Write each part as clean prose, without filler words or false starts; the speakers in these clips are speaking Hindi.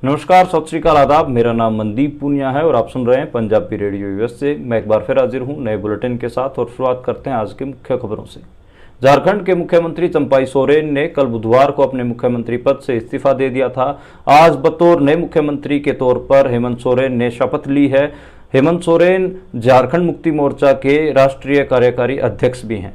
नमस्कार, सत श्री अकाल, आदाब। मेरा नाम मनदीप पूनिया है और आप सुन रहे हैं पंजाबी रेडियो यूएस से। मैं एक बार फिर हाजिर हूं नए बुलेटिन के साथ और शुरुआत करते हैं आज की मुख्य खबरों से। झारखंड के मुख्यमंत्री चंपाई सोरेन ने कल बुधवार को अपने मुख्यमंत्री पद से इस्तीफा दे दिया था। आज बतौर नए मुख्यमंत्री के तौर पर हेमंत सोरेन ने शपथ ली है। हेमंत सोरेन झारखंड मुक्ति मोर्चा के राष्ट्रीय कार्यकारी अध्यक्ष भी हैं।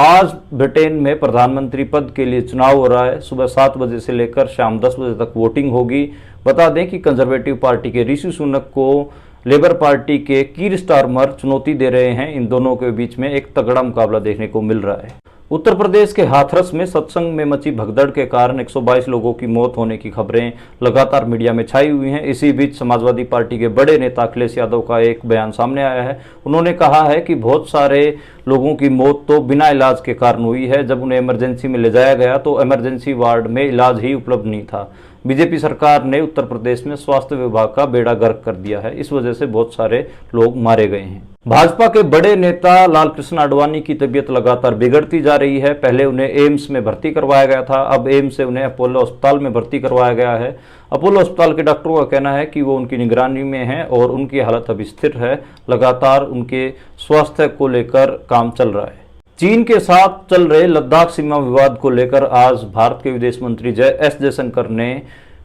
आज ब्रिटेन में प्रधानमंत्री पद के लिए चुनाव हो रहा है। सुबह 7 बजे से लेकर शाम 10 बजे तक वोटिंग होगी। बता दें कि कंजर्वेटिव पार्टी के ऋषि सुनक को लेबर पार्टी के कीर स्टारमर चुनौती दे रहे हैं। इन दोनों के बीच में एक तगड़ा मुकाबला देखने को मिल रहा है। उत्तर प्रदेश के हाथरस में सत्संग में मची भगदड़ के कारण 122 लोगों की मौत होने की खबरें लगातार मीडिया में छाई हुई हैं। इसी बीच समाजवादी पार्टी के बड़े नेता अखिलेश यादव का एक बयान सामने आया है। उन्होंने कहा है कि बहुत सारे लोगों की मौत तो बिना इलाज के कारण हुई है। जब उन्हें इमरजेंसी में ले जाया गया तो इमरजेंसी वार्ड में इलाज ही उपलब्ध नहीं था। बीजेपी सरकार ने उत्तर प्रदेश में स्वास्थ्य विभाग का बेड़ा गर्क कर दिया है। इस वजह से बहुत सारे लोग मारे गए हैं। भाजपा के बड़े नेता लालकृष्ण आडवाणी की तबीयत लगातार बिगड़ती जा रही है। पहले उन्हें एम्स में भर्ती करवाया गया था, अब एम्स से उन्हें अपोलो अस्पताल में भर्ती करवाया गया है। अपोलो अस्पताल के डॉक्टरों का कहना है कि वो उनकी निगरानी में है और उनकी हालत अभी स्थिर है। लगातार उनके स्वास्थ्य को लेकर काम चल रहा है। चीन के साथ चल रहे लद्दाख सीमा विवाद को लेकर आज भारत के विदेश मंत्री एस जयशंकर ने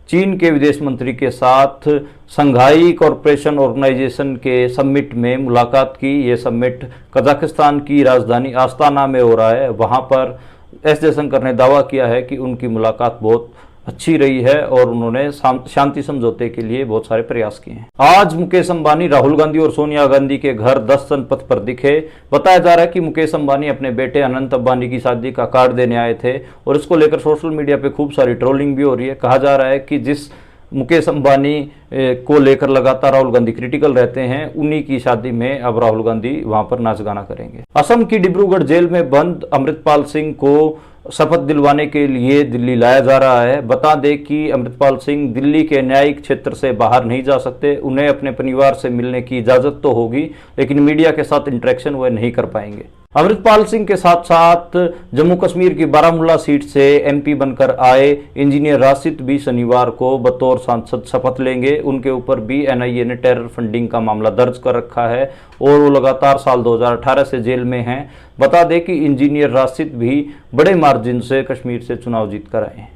चीन के विदेश मंत्री के साथ संघाई कॉरपोरेशन ऑर्गेनाइजेशन के समिट में मुलाकात की। ये समिट कजाकिस्तान की राजधानी आस्ताना में हो रहा है। वहां पर एस जयशंकर ने दावा किया है कि उनकी मुलाकात बहुत अच्छी रही है और उन्होंने शांति समझौते के लिए बहुत सारे प्रयास किए हैं। आज मुकेश अंबानी राहुल गांधी और सोनिया गांधी के घर 10 जनपथ पर दिखे। बताया जा रहा है कि मुकेश अंबानी अपने बेटे अनंत अंबानी की शादी का कार्ड देने आए थे और इसको लेकर सोशल मीडिया पे खूब सारी ट्रोलिंग भी हो रही है। कहा जा रहा है कि जिस मुकेश अंबानी को लेकर लगातार राहुल गांधी क्रिटिकल रहते हैं, उन्हीं की शादी में अब राहुल गांधी वहां पर नाच गाना करेंगे। असम की डिब्रूगढ़ जेल में बंद अमृतपाल सिंह को शपथ दिलवाने के लिए दिल्ली लाया जा रहा है। बता दें कि अमृतपाल सिंह दिल्ली के न्यायिक क्षेत्र से बाहर नहीं जा सकते। उन्हें अपने परिवार से मिलने की इजाजत तो होगी, लेकिन मीडिया के साथ इंटरेक्शन वह नहीं कर पाएंगे। अमृतपाल सिंह के साथ साथ जम्मू कश्मीर की बारामूला सीट से एमपी बनकर आए इंजीनियर राशिद भी शनिवार को बतौर सांसद शपथ लेंगे। उनके ऊपर भी एनआईए ने टेरर फंडिंग का मामला दर्ज कर रखा है और वो लगातार साल 2018 से जेल में हैं। बता दें कि इंजीनियर राशिद भी बड़े मार्जिन से कश्मीर से चुनाव जीत कर आए हैं।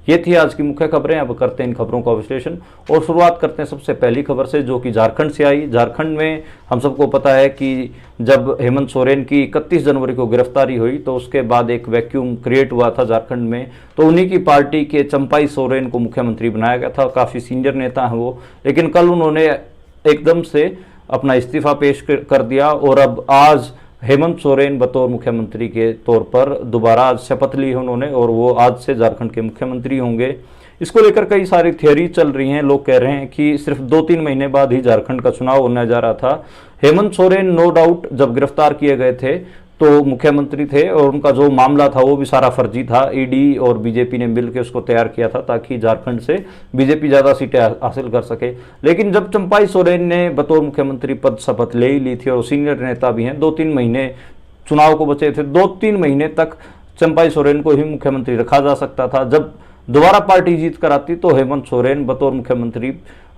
ये थी आज की मुख्य खबरें। अब करते हैं इन खबरों का विश्लेषण और शुरुआत करते हैं सबसे पहली खबर से, जो कि झारखंड से आई। झारखंड में हम सबको पता है कि जब हेमंत सोरेन की 31 जनवरी को गिरफ्तारी हुई तो उसके बाद एक वैक्यूम क्रिएट हुआ था झारखंड में। तो उन्हीं की पार्टी के चंपाई सोरेन को मुख्यमंत्री बनाया गया था। काफ़ी सीनियर नेता हैं वो, लेकिन कल उन्होंने एकदम से अपना इस्तीफा पेश कर दिया और अब आज हेमंत सोरेन बतौर मुख्यमंत्री के तौर पर दोबारा आज शपथ ली है उन्होंने और वो आज से झारखंड के मुख्यमंत्री होंगे। इसको लेकर कई सारी थियोरी चल रही हैं। लोग कह रहे हैं कि सिर्फ 2-3 महीने बाद ही झारखंड का चुनाव होने जा रहा था। हेमंत सोरेन नो डाउट जब गिरफ्तार किए गए थे तो मुख्यमंत्री थे और उनका जो मामला था वो भी सारा फर्जी था। ईडी और बीजेपी ने मिलकर उसको तैयार किया था ताकि झारखंड से बीजेपी ज़्यादा सीटें हासिल कर सके। लेकिन जब चंपाई सोरेन ने बतौर मुख्यमंत्री पद शपथ ले ही ली थी और सीनियर नेता भी हैं, 2-3 महीने चुनाव को बचे थे, 2-3 महीने तक चंपाई सोरेन को ही मुख्यमंत्री रखा जा सकता था। जब दोबारा पार्टी जीत कर आती तो हेमंत सोरेन बतौर मुख्यमंत्री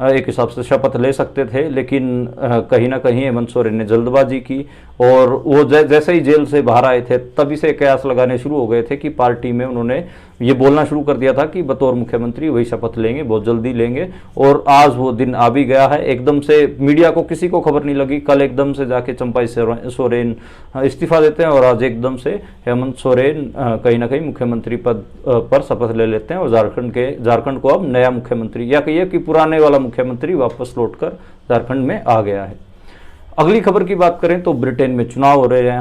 एक हिसाब से शपथ ले सकते थे, लेकिन कहीं ना कहीं हेमंत सोरेन ने जल्दबाजी की और वो जैसे ही जेल से बाहर आए थे तभी से कयास लगाने शुरू हो गए थे कि पार्टी में उन्होंने ये बोलना शुरू कर दिया था कि बतौर मुख्यमंत्री वही शपथ लेंगे, बहुत जल्दी लेंगे। और आज वो दिन आ भी गया है। एकदम से मीडिया को किसी को खबर नहीं लगी। कल एकदम से जाके चंपाई सोरेन इस्तीफा देते हैं और आज एकदम से हेमंत सोरेन कहीं ना कहीं मुख्यमंत्री पद पर शपथ ले लेते हैं और झारखंड को अब नया मुख्यमंत्री या कहिए कि पुराने वाला मुख्यमंत्री वापस लौटकर झारखंड में आ गया है। अगली खबर की बात करें तो ब्रिटेन में चुनाव हो रहे हैं।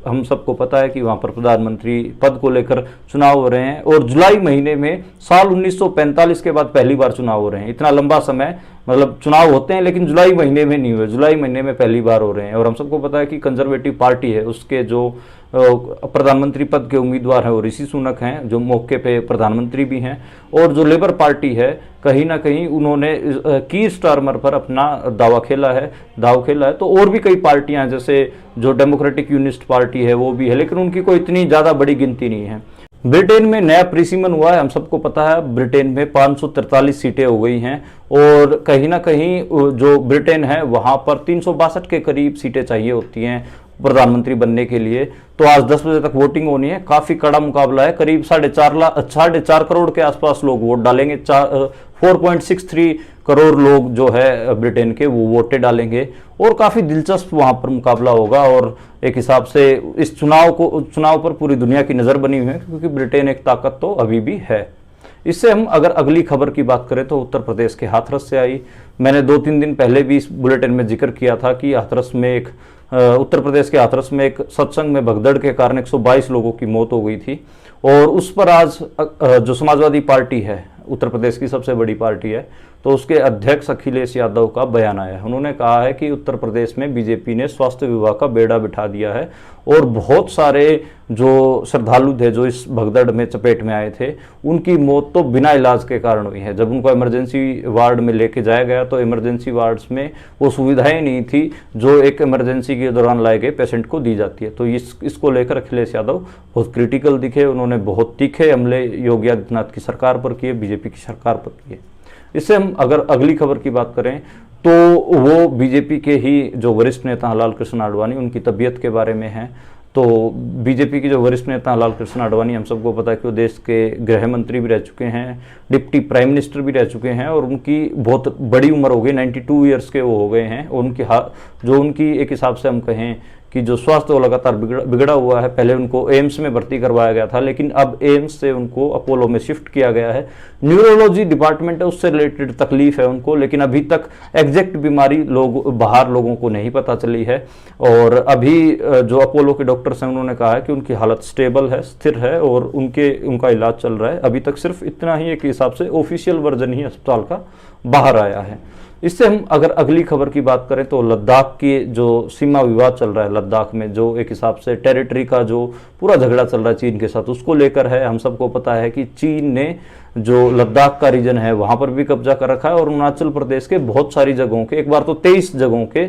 हम सबको पता है कि वहां पर प्रधानमंत्री पद को लेकर चुनाव हो रहे हैं और जुलाई महीने में साल 1945 के बाद पहली बार चुनाव हो रहे हैं। इतना लंबा समय मतलब चुनाव होते हैं लेकिन जुलाई महीने में नहीं हुए, जुलाई महीने में पहली बार हो रहे हैं। और हम सबको पता है कि कंजर्वेटिव पार्टी है, उसके जो प्रधानमंत्री पद के उम्मीदवार हैं वो ऋषि सुनक हैं, जो मौके पे प्रधानमंत्री भी हैं। और जो लेबर पार्टी है कहीं ना कहीं उन्होंने कीर स्टारमर पर अपना दाव खेला है। तो और भी कई पार्टियां जैसे जो डेमोक्रेटिक यूनिस्ट पार्टी है वो भी है, लेकिन उनकी कोई इतनी ज़्यादा बड़ी गिनती नहीं है। ब्रिटेन में नया परिसीमन हुआ है, हम सबको पता है। ब्रिटेन में 543 सीटें हो गई हैं और कहीं ना कहीं जो ब्रिटेन है वहां पर 362 के करीब सीटें चाहिए होती हैं प्रधानमंत्री बनने के लिए। तो आज 10 बजे तक वोटिंग होनी है, काफी कड़ा मुकाबला है। करीब 4.5 करोड़ के आसपास लोग वोट डालेंगे। 4.63 करोड़ लोग जो है ब्रिटेन के वो वोटें डालेंगे और काफी दिलचस्प वहां पर मुकाबला होगा। और एक हिसाब से इस चुनाव पर पूरी दुनिया की नजर बनी हुई है, क्योंकि ब्रिटेन एक ताकत तो अभी भी है। इससे हम अगर अगली खबर की बात करें तो उत्तर प्रदेश के हाथरस से आई। मैंने 2-3 दिन पहले भी इस बुलेटिन में जिक्र किया था कि हाथरस में उत्तर प्रदेश के हाथरस में एक सत्संग में भगदड़ के कारण 122 लोगों की मौत हो गई थी। और उस पर आज जो समाजवादी पार्टी है, उत्तर प्रदेश की सबसे बड़ी पार्टी है, तो उसके अध्यक्ष अखिलेश यादव का बयान आया है। उन्होंने कहा है कि उत्तर प्रदेश में बीजेपी ने स्वास्थ्य विभाग का बेड़ा बिठा दिया है और बहुत सारे जो श्रद्धालु थे जो इस भगदड़ में चपेट में आए थे, उनकी मौत तो बिना इलाज के कारण हुई है। जब उनको इमरजेंसी वार्ड में लेके जाया गया तो इमरजेंसी वार्ड्स में वो सुविधाएं नहीं थी जो एक इमरजेंसी के दौरान लाए गए पेशेंट को दी जाती है। तो इसको लेकर अखिलेश यादव बहुत क्रिटिकल दिखे। उन्होंने बहुत तीखे हमले योगी आदित्यनाथ की सरकार पर किए, बीजेपी की सरकार पर किए। इससे हम अगर अगली खबर की बात करें तो वो बीजेपी के ही जो वरिष्ठ नेता लाल कृष्ण आडवाणी, उनकी तबीयत के बारे में है। तो बीजेपी के जो वरिष्ठ नेता लाल कृष्ण आडवाणी, हम सबको पता है कि वो देश के गृह मंत्री भी रह चुके हैं, डिप्टी प्राइम मिनिस्टर भी रह चुके हैं और उनकी बहुत बड़ी उम्र हो गई, 92 ईयर्स के वो हो गए हैं। और उनकी एक हिसाब से हम कहें कि जो स्वास्थ्य वो लगातार बिगड़ा हुआ है। पहले उनको एम्स में भर्ती करवाया गया था, लेकिन अब एम्स से उनको अपोलो में शिफ्ट किया गया है। न्यूरोलॉजी डिपार्टमेंट है, उससे रिलेटेड तकलीफ है उनको, लेकिन अभी तक एग्जैक्ट बीमारी बाहर लोगों को नहीं पता चली है। और अभी जो अपोलो के डॉक्टर्स हैं उन्होंने कहा है कि उनकी हालत स्टेबल है, स्थिर है और उनका इलाज चल रहा है। अभी तक सिर्फ इतना ही एक हिसाब से ऑफिशियल वर्जन ही अस्पताल का बाहर आया है। इससे हम अगर अगली खबर की बात करें तो लद्दाख की जो सीमा विवाद चल रहा है, लद्दाख में जो एक हिसाब से टेरिटरी का जो पूरा झगड़ा चल रहा है चीन के साथ, उसको लेकर है। हम सबको पता है कि चीन ने जो लद्दाख का रीजन है वहां पर भी कब्जा कर रखा है और अरुणाचल प्रदेश के बहुत सारी जगहों के, एक बार तो 23 जगहों के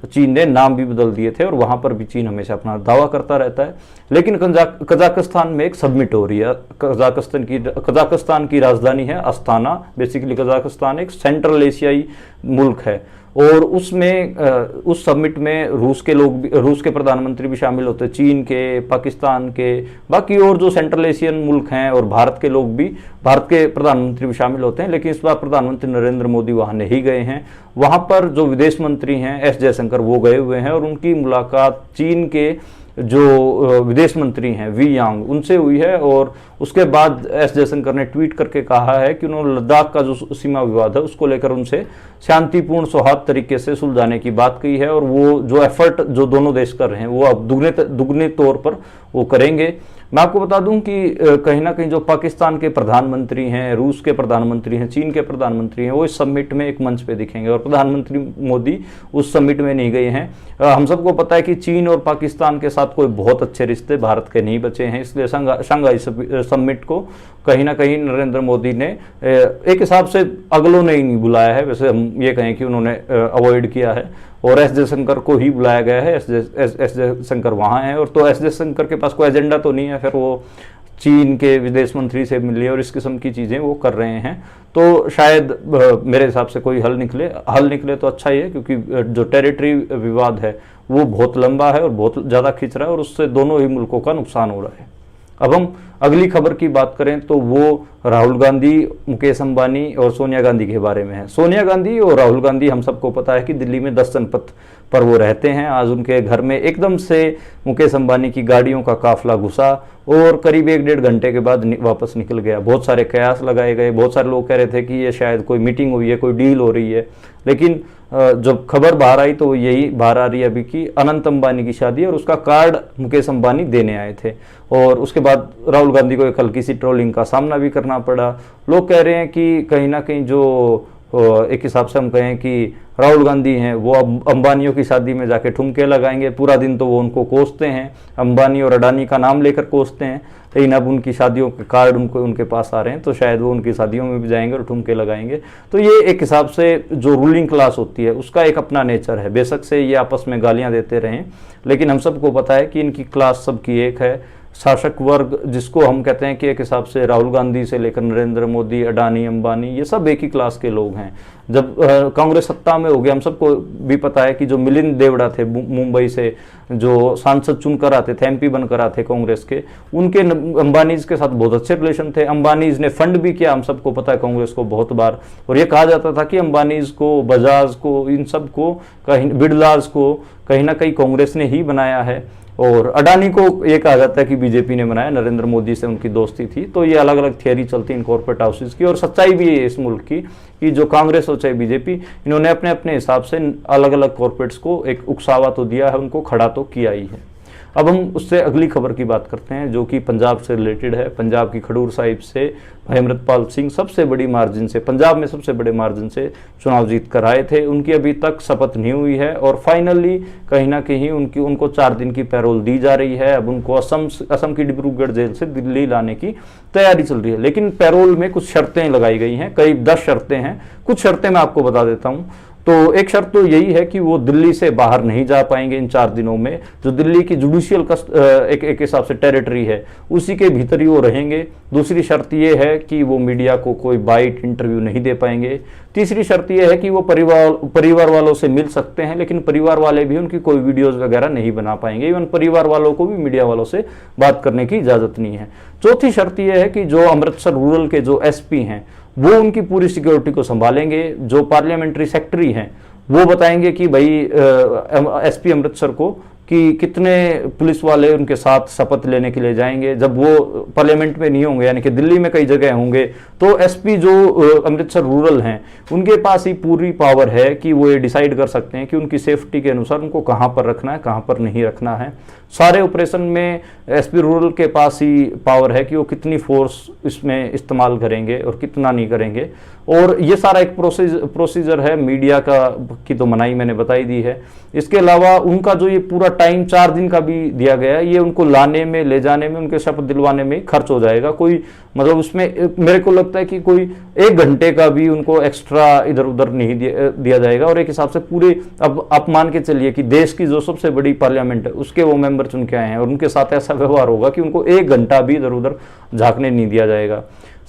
चीन ने नाम भी बदल दिए थे और वहां पर भी चीन हमेशा अपना दावा करता रहता है। लेकिन कजाकिस्तान में एक सबमिट हो रही है। कजाकिस्तान की राजधानी है अस्ताना। बेसिकली कजाकिस्तान एक सेंट्रल एशियाई मुल्क है और उस समिट में रूस के प्रधानमंत्री भी शामिल होते हैं, चीन के, पाकिस्तान के, बाकी और जो सेंट्रल एशियन मुल्क हैं और भारत के प्रधानमंत्री भी शामिल होते हैं। लेकिन इस बार प्रधानमंत्री नरेंद्र मोदी वहां नहीं गए हैं। वहां पर जो विदेश मंत्री हैं एस जयशंकर, वो गए हुए हैं और उनकी मुलाकात चीन के जो विदेश मंत्री हैं वी यांग, उनसे हुई है। और उसके बाद एस जयशंकर ने ट्वीट करके कहा है कि उन्होंने लद्दाख का जो सीमा विवाद है उसको लेकर उनसे शांतिपूर्ण सौहार्द तरीके से सुलझाने की बात कही है और वो जो एफर्ट जो दोनों देश कर रहे हैं वो अब दुगने तौर पर वो करेंगे। मैं आपको बता दूं कि कहीं ना कहीं जो पाकिस्तान के प्रधानमंत्री हैं, रूस के प्रधानमंत्री हैं, चीन के प्रधानमंत्री हैं, वो इस समिट में एक मंच पे दिखेंगे और प्रधानमंत्री मोदी उस समिट में नहीं गए हैं। हम सबको पता है कि चीन और पाकिस्तान के साथ कोई बहुत अच्छे रिश्ते भारत के नहीं बचे हैं, इसलिए शंघाई समिट को कहीं ना कहीं नरेंद्र मोदी ने एक हिसाब से अगलों ने ही नहीं बुलाया है। वैसे हम ये कहें कि उन्होंने अवॉइड किया है और एस जयशंकर को ही बुलाया गया है। एस जयशंकर वहाँ हैं और तो एस जयशंकर के पास कोई एजेंडा तो नहीं है, फिर वो चीन के विदेश मंत्री से मिले और इस किस्म की चीज़ें वो कर रहे हैं। तो शायद मेरे हिसाब से कोई हल निकले तो अच्छा ही है, क्योंकि जो टेरिटरी विवाद है वो बहुत लंबा है और बहुत ज़्यादा खिंच रहा है और उससे दोनों ही मुल्कों का नुकसान हो रहा है। अब हम अगली खबर की बात करें तो वो राहुल गांधी, मुकेश अंबानी और सोनिया गांधी के बारे में है। सोनिया गांधी और राहुल गांधी, हम सबको पता है कि दिल्ली में 10 जनपथ पर वो रहते हैं। आज उनके घर में एकदम से मुकेश अंबानी की गाड़ियों का काफिला घुसा और करीब 1-1.5 घंटे के बाद वापस निकल गया। बहुत सारे कयास लगाए गए, बहुत सारे लोग कह रहे थे कि ये शायद कोई मीटिंग हुई है, कोई डील हो रही है। लेकिन जब खबर बाहर आई तो यही बाहर आ रही है अभी की अनंत अंबानी की शादी और उसका कार्ड मुकेश अंबानी देने आए थे। और उसके बाद राहुल गांधी को एक हल्की सी ट्रोलिंग का सामना भी करना पड़ा। लोग कह रहे हैं कि कहीं ना कहीं जो एक हिसाब से हम कहें कि राहुल गांधी हैं वो अब अंबानियों की शादी में जाके ठुमके लगाएंगे। पूरा दिन तो वो उनको कोसते हैं, अंबानी और अडानी का नाम लेकर कोसते हैं, लेकिन अब उनकी शादियों के कार्ड उनके पास आ रहे हैं तो शायद वो उनकी शादियों में भी जाएंगे और ठुमके लगाएंगे। तो ये एक हिसाब से जो रूलिंग क्लास होती है उसका एक अपना नेचर है। बेशक से ये आपस में गालियाँ देते रहें, लेकिन हम सबको पता है कि इनकी क्लास सबकी एक है। शासक वर्ग, जिसको हम कहते हैं कि एक हिसाब से राहुल गांधी से लेकर नरेंद्र मोदी, अडानी, अंबानी, ये सब एक ही क्लास के लोग हैं। जब कांग्रेस सत्ता में हो गया, हम सबको भी पता है कि जो मिलिंद देवड़ा थे मुंबई से, जो सांसद चुनकर आते थे, एमपी बनकर आते कांग्रेस के, उनके अंबानीज के साथ बहुत अच्छे रिलेशन थे। अंबानीज ने फंड भी किया, हम सबको पता है, कांग्रेस को बहुत बार। और ये कहा जाता था कि अंबानीज को, बजाज को, इन सब को, कहीं बिड़लाज को कहीं ना कहीं कांग्रेस ने ही बनाया है। और अडानी को ये कहा जाता है कि बीजेपी ने बनाया, नरेंद्र मोदी से उनकी दोस्ती थी। तो ये अलग अलग थियरी चलती है इन कॉर्पोरेट हाउसेज की, और सच्चाई भी है इस मुल्क की कि जो कांग्रेस हो चाहे बीजेपी, इन्होंने अपने अपने हिसाब से अलग अलग कॉर्पोरेट्स को एक उकसावा तो दिया है, उनको खड़ा तो किया ही है। अब हम उससे अगली खबर की बात करते हैं, जो कि पंजाब से रिलेटेड है। पंजाब की खडूर साहिब से भाई अमृतपाल सिंह सबसे बड़ी मार्जिन से, पंजाब में सबसे बड़े मार्जिन से चुनाव जीत कर आए थे। उनकी अभी तक शपथ नहीं हुई है, और फाइनली कहीं ना कहीं उनको 4 दिन की पैरोल दी जा रही है। अब उनको असम की डिब्रूगढ़ जेल से दिल्ली लाने की तैयारी चल रही है। लेकिन पैरोल में कुछ शर्तें लगाई गई हैं, करीब 10 शर्तें हैं। कुछ शर्तें मैं आपको बता देता हूँ। तो एक शर्त तो यही है कि वो दिल्ली से बाहर नहीं जा पाएंगे इन 4 दिनों में। जो दिल्ली की जुडिशियल एक हिसाब से टेरिटरी है, उसी के भीतर ही वो रहेंगे। दूसरी शर्त ये है कि वो मीडिया को कोई बाइट, इंटरव्यू नहीं दे पाएंगे। तीसरी शर्त यह है कि वो परिवार वालों से मिल सकते हैं, लेकिन परिवार वाले भी उनकी कोई वीडियोस वगैरह नहीं बना पाएंगे। इवन परिवार वालों को भी मीडिया वालों से बात करने की इजाजत नहीं है। चौथी शर्त यह है कि जो अमृतसर रूरल के जो एसपी हैं, वो उनकी पूरी सिक्योरिटी को संभालेंगे। जो पार्लियामेंट्री सेक्रेटरी हैं, वो बताएंगे कि भाई एसपी अमृतसर को कि कितने पुलिस वाले उनके साथ शपथ लेने के लिए जाएंगे। जब वो पार्लियामेंट में नहीं होंगे, यानी कि दिल्ली में कई जगह होंगे, तो एसपी जो अमृतसर रूरल हैं, उनके पास ही पूरी पावर है कि वो ये डिसाइड कर सकते हैं कि उनकी सेफ्टी के अनुसार उनको कहाँ पर रखना है, कहाँ पर नहीं रखना है। सारे ऑपरेशन में एसपी रूरल के पास ही पावर है कि वो कितनी फोर्स इसमें इस्तेमाल करेंगे और कितना नहीं करेंगे। और ये सारा एक प्रोसीजर है। मीडिया की तो मनाही मैंने बताई दी है। इसके अलावा उनका जो ये पूरा टाइम 4 दिन का भी दिया गया है, ये उनको लाने में, ले जाने में, उनके शपथ दिलवाने में खर्च हो जाएगा। कोई मतलब उसमें मेरे को लगता है कि कोई 1 घंटे का भी उनको एक्स्ट्रा इधर उधर नहीं दिया जाएगा। और एक हिसाब से पूरे, अब आप मान के चलिए कि देश की जो सबसे बड़ी पार्लियामेंट है, उसके वो मेंबर चुन के आए हैं, और उनके साथ ऐसा व्यवहार होगा कि उनको 1 घंटा भी इधर उधर झांकने नहीं दिया जाएगा।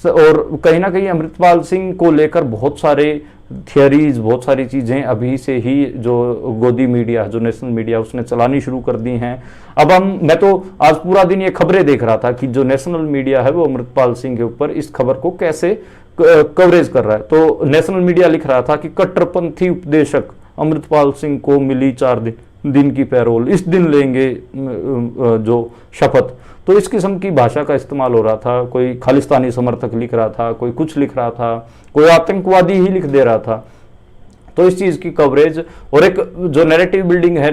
और कहीं ना कहीं अमृतपाल सिंह को लेकर बहुत सारे थियरीज, बहुत सारी चीज़ें अभी से ही जो गोदी मीडिया, जो नेशनल मीडिया, उसने चलानी शुरू कर दी हैं। अब मैं तो आज पूरा दिन ये खबरें देख रहा था कि जो नेशनल मीडिया है वो अमृतपाल सिंह के ऊपर इस खबर को कैसे कवरेज कर रहा है। तो नेशनल मीडिया लिख रहा था कि कट्टरपंथी उपदेशक अमृतपाल सिंह को मिली 4 दिन की पैरोल, इस दिन लेंगे जो शपथ। तो इस किस्म की भाषा का इस्तेमाल हो रहा था। कोई खालिस्तानी समर्थक लिख रहा था, कोई कुछ लिख रहा था, कोई आतंकवादी ही लिख दे रहा था। तो इस चीज़ की कवरेज और एक जो नैरेटिव बिल्डिंग है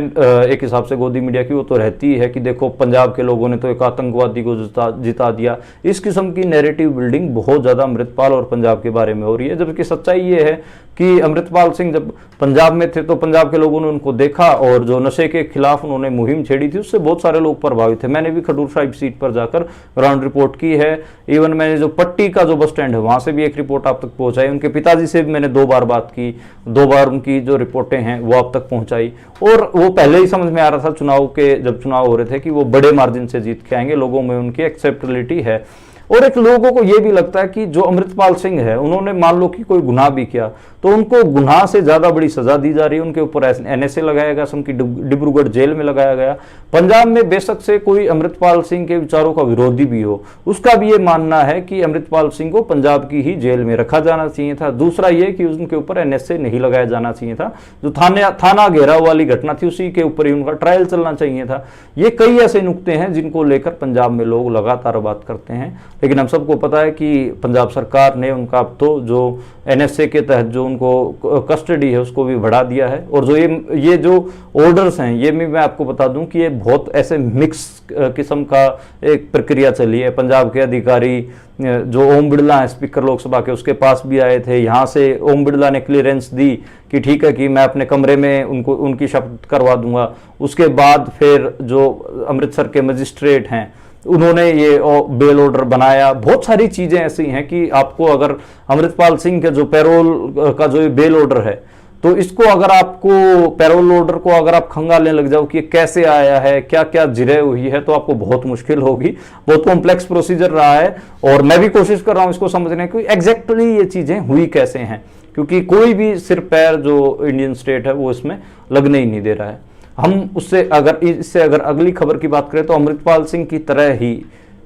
एक हिसाब से गोदी मीडिया की, वो तो रहती है कि देखो पंजाब के लोगों ने तो एक आतंकवादी को जिता दिया। इस किस्म की नैरेटिव बिल्डिंग बहुत ज़्यादा अमृतपाल और पंजाब के बारे में हो रही है। जबकि सच्चाई ये है कि अमृतपाल सिंह जब पंजाब में थे तो पंजाब के लोगों ने उनको देखा, और जो नशे के खिलाफ उन्होंने मुहिम छेड़ी थी, उससे बहुत सारे लोग प्रभावित थे। मैंने भी खडूर साहिब सीट पर जाकर ग्राउंड रिपोर्ट की है। इवन मैंने जो पट्टी का जो बस स्टैंड है, वहाँ से भी एक रिपोर्ट आप तक पहुँचाई। उनके पिताजी से भी मैंने 2 बार बात की, 2 बार उनकी जो रिपोर्टें हैं वो आप तक पहुँचाई। और वो पहले ही समझ में आ रहा था जब चुनाव हो रहे थे कि वो बड़े मार्जिन से जीत के आएंगे, लोगों में उनकी एक्सेप्टेबिलिटी है। और एक लोगों को यह भी लगता है कि जो अमृतपाल सिंह है, उन्होंने मान लो कि कोई गुनाह भी किया, तो उनको गुनाह से ज्यादा बड़ी सजा दी जा रही है। उनके ऊपर एनएसए लगाया गया, उनकी डिब्रूगढ़ जेल में लगाया गया। पंजाब में बेशक से कोई अमृतपाल सिंह के विचारों का विरोधी भी हो, उसका भी ये मानना है कि अमृतपाल सिंह को पंजाब की ही जेल में रखा जाना चाहिए था। दूसरा ये कि उनके ऊपर एनएसए नहीं लगाया जाना चाहिए था। जो थाना घेराव वाली घटना थी, उसी के ऊपर ही उनका ट्रायल चलना चाहिए था। ये कई ऐसे नुक्ते हैं जिनको लेकर पंजाब में लोग लगातार बात करते हैं। लेकिन हम सबको पता है कि पंजाब सरकार ने उनका अब तो जो एनएसए के तहत जो उनको कस्टडी है उसको भी बढ़ा दिया है। और जो ये जो ऑर्डर्स हैं, ये भी मैं आपको बता दूं कि ये बहुत ऐसे मिक्स किस्म का एक प्रक्रिया चली है। पंजाब के अधिकारी जो ओम बिड़ला है स्पीकर लोकसभा के, उसके पास भी आए थे। यहाँ से ओम बिड़ला ने क्लियरेंस दी कि ठीक है कि मैं अपने कमरे में उनकी शपथ करवा दूंगा। उसके बाद फिर जो अमृतसर के मजिस्ट्रेट हैं, उन्होंने ये बेल ऑर्डर बनाया। बहुत सारी चीजें ऐसी हैं कि आपको अगर अमृतपाल सिंह के जो पैरोल का जो बेल ऑर्डर है, तो इसको अगर आपको पैरोल ऑर्डर को अगर आप खंगालने लग जाओ कि ये कैसे आया है, क्या क्या जिरह हुई है, तो आपको बहुत मुश्किल होगी। बहुत कॉम्प्लेक्स प्रोसीजर रहा है और मैं भी कोशिश कर रहा हूं इसको समझने की एग्जैक्टली ये चीजें हुई कैसे हैं, क्योंकि कोई भी सिर पैर जो इंडियन स्टेट है वो इसमें लगने ही नहीं दे रहा है। हम इससे अगर अगली खबर की बात करें तो अमृतपाल सिंह की तरह ही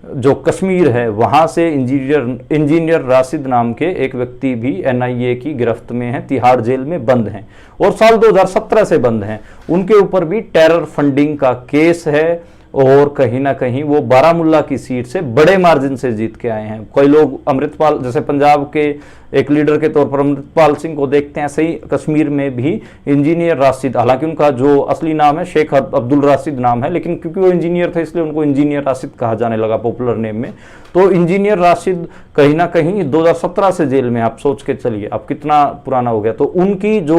जो कश्मीर है वहां से इंजीनियर राशिद नाम के एक व्यक्ति भी एनआईए की गिरफ्त में है, तिहाड़ जेल में बंद हैं और साल 2017 से बंद हैं। उनके ऊपर भी टेरर फंडिंग का केस है और कहीं ना कहीं वो बारामुल्ला की सीट से बड़े मार्जिन से जीत के आए हैं। कई लोग अमृतपाल, जैसे पंजाब के एक लीडर के तौर पर अमृतपाल सिंह को देखते हैं, ऐसे ही कश्मीर में भी इंजीनियर राशिद, हालांकि उनका जो असली नाम है शेख अब्दुल राशिद नाम है, लेकिन क्योंकि वो इंजीनियर थे इसलिए उनको इंजीनियर राशिद कहा जाने लगा पॉपुलर नेम में। तो इंजीनियर राशिद कहीं ना कहीं 2017 से जेल में, आप सोच के चलिए अब कितना पुराना हो गया। तो उनकी जो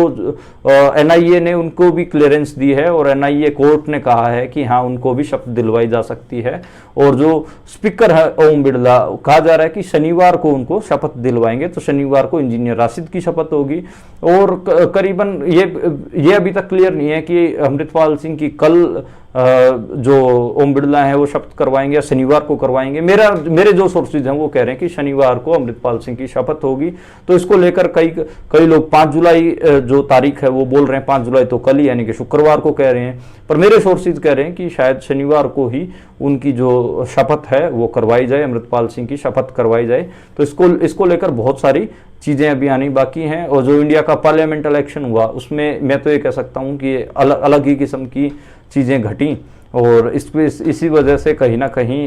एनआईए ने उनको भी क्लियरेंस दी है और एनआईए कोर्ट ने कहा है कि हाँ उनको भी शपथ दिलवाई जा सकती है। और जो स्पीकर है ओम बिरला, कहा जा रहा है कि शनिवार को उनको शपथ दिलवाएंगे, तो शनिवार को इंजीनियर राशिद की शपथ होगी। और करीबन ये अभी तक क्लियर नहीं है कि अमृतपाल सिंह की कल जो ओम बिरला है वो शपथ करवाएंगे या शनिवार को करवाएंगे। मेरे जो सोर्सेज हैं वो कह रहे हैं कि शनिवार को अमृतपाल सिंह की शपथ होगी। तो इसको लेकर कई लोग 5 जुलाई जो तारीख है वो बोल रहे हैं, 5 जुलाई तो कल ही यानी कि शुक्रवार को कह रहे हैं, पर मेरे सोर्सेज कह रहे हैं कि शायद शनिवार को ही उनकी जो शपथ है वो करवाई जाए, अमृतपाल सिंह की शपथ करवाई जाए। तो इसको लेकर बहुत सारी चीज़ें अभी आनी बाकी हैं। और जो इंडिया का पार्लियामेंट इलेक्शन हुआ उसमें मैं तो ये कह सकता हूँ कि अलग ही किस्म की चीज़ें घटी और इसी वजह से कहीं ना कहीं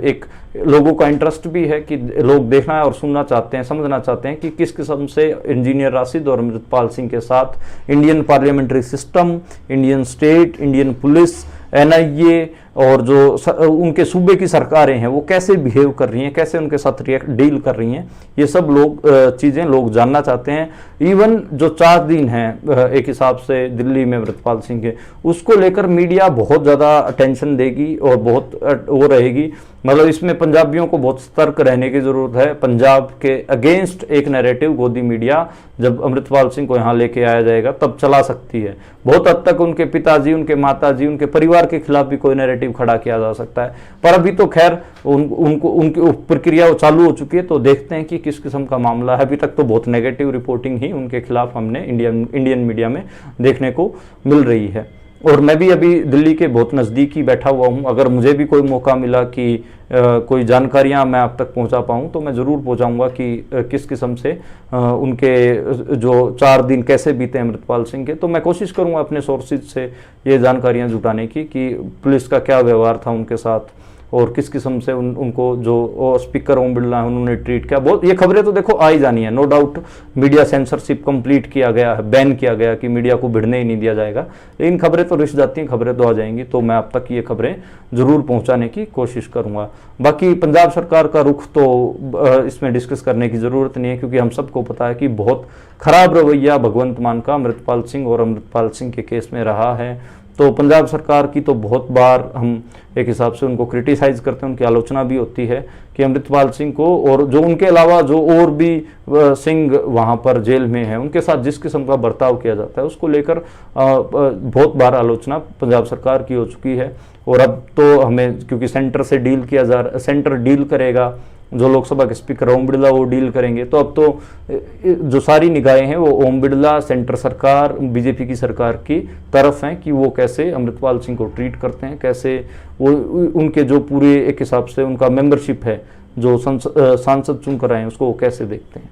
एक लोगों का इंटरेस्ट भी है कि लोग देखना और सुनना चाहते हैं, समझना चाहते हैं कि किस किस्म से इंजीनियर राशिद और अमृतपाल सिंह के साथ Indian parliamentary system, Indian state, Indian police, NIA और जो उनके सूबे की सरकारें हैं वो कैसे बिहेव कर रही हैं, कैसे उनके साथ डील कर रही हैं, ये सब चीज़ें लोग जानना चाहते हैं। इवन जो 4 दिन हैं एक हिसाब से दिल्ली में अमृतपाल सिंह के, उसको लेकर मीडिया बहुत ज़्यादा अटेंशन देगी और बहुत वो रहेगी। मतलब इसमें पंजाबियों को बहुत सतर्क रहने की ज़रूरत है। पंजाब के अगेंस्ट एक नैरेटिव गोदी मीडिया जब अमृतपाल सिंह को यहाँ लेके आया जाएगा तब चला सकती है। बहुत हद तक उनके पिताजी, उनके माताजी, उनके परिवार के खिलाफ भी कोई नैरेटिव खड़ा किया जा सकता है। पर अभी तो खैर उनकी प्रक्रिया चालू हो चुकी है, तो देखते हैं कि किस किस्म का मामला है। अभी तक तो बहुत नेगेटिव रिपोर्टिंग ही उनके खिलाफ हमने इंडियन मीडिया में देखने को मिल रही है। और मैं भी अभी दिल्ली के बहुत नज़दीक ही बैठा हुआ हूँ। अगर मुझे भी कोई मौका मिला कि कोई जानकारियाँ मैं आप तक पहुँचा पाऊँ तो मैं ज़रूर पहुँचाऊँगा कि किस किस्म से उनके जो 4 दिन कैसे बीते अमृतपाल सिंह के। तो मैं कोशिश करूँगा अपने सोर्सेज से ये जानकारियाँ जुटाने की कि पुलिस का क्या व्यवहार था उनके साथ और किस किस्म से उनको जो स्पीकर ओम बिरला है उन्होंने ट्रीट किया। बहुत ये खबरें तो देखो आ ही जानी है, no doubt. Media censorship complete किया गया है, बैन किया गया कि मीडिया को भिड़ने ही नहीं दिया जाएगा, लेकिन खबरें तो रिस जाती हैं, खबरें तो आ जाएंगी। तो मैं आप तक ये खबरें ज़रूर पहुँचाने की कोशिश करूँगा। बाकी पंजाब सरकार का रुख तो इसमें डिस्कस करने की ज़रूरत नहीं है, क्योंकि हम सबको पता है कि बहुत खराब रवैया भगवंत मान का अमृतपाल सिंह और अमृतपाल सिंह के केस में रहा है। तो पंजाब सरकार की तो बहुत बार हम एक हिसाब से उनको क्रिटिसाइज करते हैं, उनकी आलोचना भी होती है कि अमृतपाल सिंह को और जो उनके अलावा जो और भी सिंह वहाँ पर जेल में है उनके साथ जिस किस्म का बर्ताव किया जाता है उसको लेकर बहुत बार आलोचना पंजाब सरकार की हो चुकी है। और अब तो हमें क्योंकि सेंटर से डील किया सेंटर डील करेगा, जो लोकसभा के स्पीकर ओम बिरला वो डील करेंगे, तो अब तो जो सारी निगाहें हैं वो ओम बिरला, सेंटर सरकार, बीजेपी की सरकार की तरफ हैं कि वो कैसे अमृतपाल सिंह को ट्रीट करते हैं, कैसे वो उनके जो पूरे एक हिसाब से उनका मेंबरशिप है जो सांसद चुनकर आए उसको वो कैसे देखते हैं।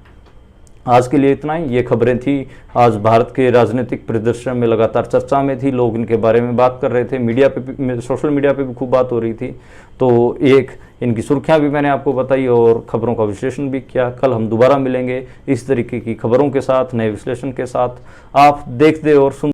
आज के लिए इतना ही। ये खबरें थी आज भारत के राजनीतिक परिदृश्य में लगातार चर्चा में थी, लोग इनके बारे में बात कर रहे थे, मीडिया पे, सोशल मीडिया पे भी खूब बात हो रही थी। तो एक इनकी सुर्खियां भी मैंने आपको बताई और खबरों का विश्लेषण भी किया। कल हम दोबारा मिलेंगे इस तरीके की खबरों के साथ, नए विश्लेषण के साथ। आप देखते और सुन